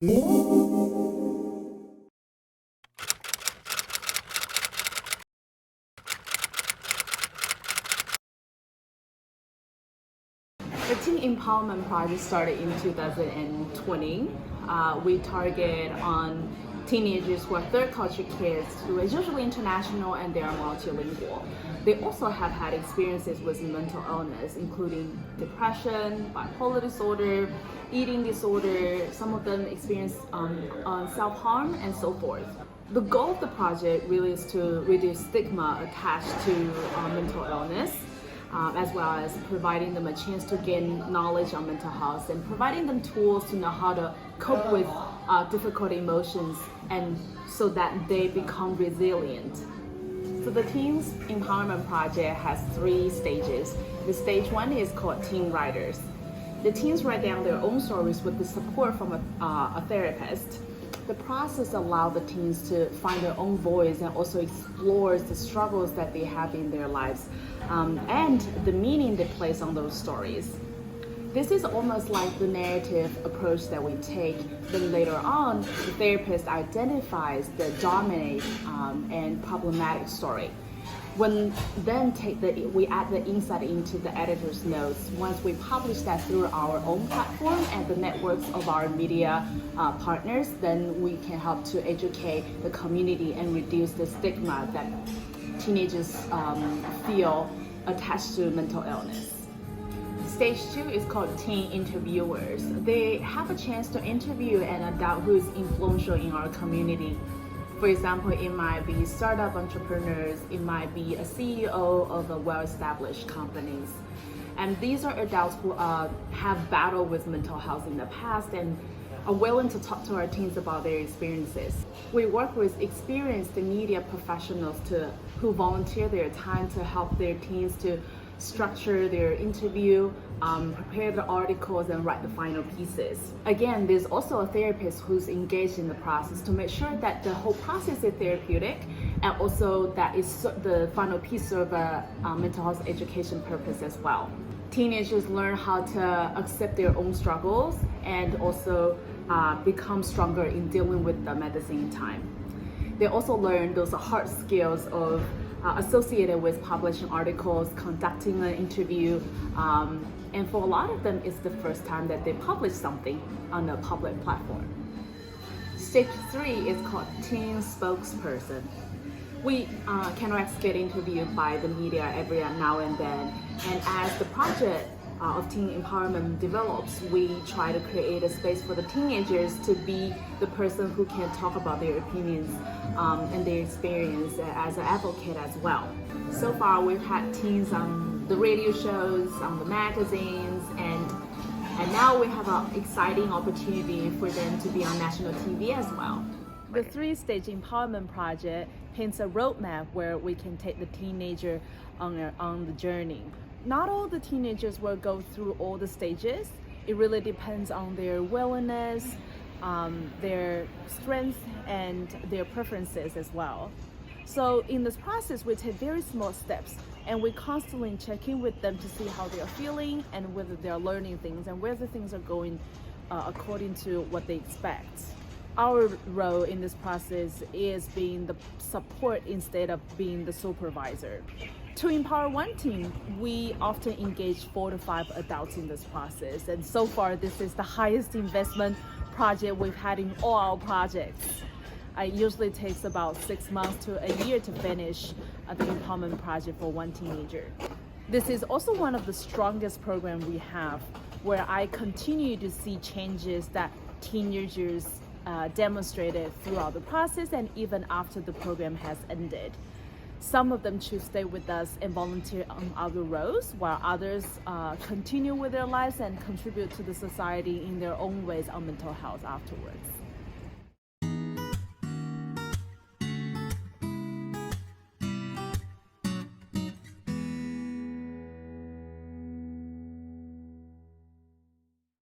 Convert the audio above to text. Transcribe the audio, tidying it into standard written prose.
The Teen Empowerment Project started in 2020. We target on teenagers who are third culture kids who are usually international and they are multilingual. They also have had experiences with mental illness, including depression, bipolar disorder, eating disorder. Some of them experience self-harm and so forth. The goal of the project really is to reduce stigma attached to mental illness, as well as providing them a chance to gain knowledge on mental health and providing them tools to know how to cope with difficult emotions and so that they become resilient. So the Teens Empowerment Project has 3 stages. The stage 1 is called Teen Writers. The teens write down their own stories with the support from a therapist. The process allows the teens to find their own voice and also explores the struggles that they have in their lives and the meaning they place on those stories. This is almost like the narrative approach that we take. Then later on, the therapist identifies the dominant and problematic story. When then we add the insight into the editor's notes. Once we publish that through our own platform and the networks of our media partners, then we can help to educate the community and reduce the stigma that teenagers feel attached to mental illness. Stage 2 is called Teen Interviewers. They have a chance to interview an adult who is influential in our community. For example, it might be startup entrepreneurs, it might be a CEO of a well-established companies. And these are adults who have battled with mental health in the past and are willing to talk to our teens about their experiences. We work with experienced media professionals who volunteer their time to help their teens to structure their interview, prepare the articles, and write the final pieces. Again, there's also a therapist who's engaged in the process to make sure that the whole process is therapeutic and also that is the final piece of a mental health education purpose as well. Teenagers learn how to accept their own struggles and also become stronger in dealing with them at the same time. They also learn those hard skills of associated with publishing articles, conducting an interview, and for a lot of them, it's the first time that they publish something on a public platform. Stage 3 is called Teen Spokesperson. CandleX get interviewed by the media every now and then, and as the project of teen empowerment develops, we try to create a space for the teenagers to be the person who can talk about their opinions and their experience as an advocate as well. So far, we've had teens on the radio shows, on the magazines, and now we have an exciting opportunity for them to be on national TV as well. The 3-stage empowerment project paints a roadmap where we can take the teenager on the journey. Not all the teenagers will go through all the stages. It really depends on their willingness, their strengths, and their preferences as well. So in this process, we take very small steps and we constantly check in with them to see how they are feeling and whether they are learning things and whether things are going according to what they expect. Our role in this process is being the support instead of being the supervisor. To empower one teen, we often engage 4 to 5 adults in this process. And so far, this is the highest investment project we've had in all our projects. It usually takes about 6 months to a year to finish the empowerment project for one teenager. This is also one of the strongest programs we have, where I continue to see changes that teenagers demonstrated throughout the process and even after the program has ended. Some of them choose to stay with us and volunteer on other roles, while others continue with their lives and contribute to the society in their own ways on mental health afterwards.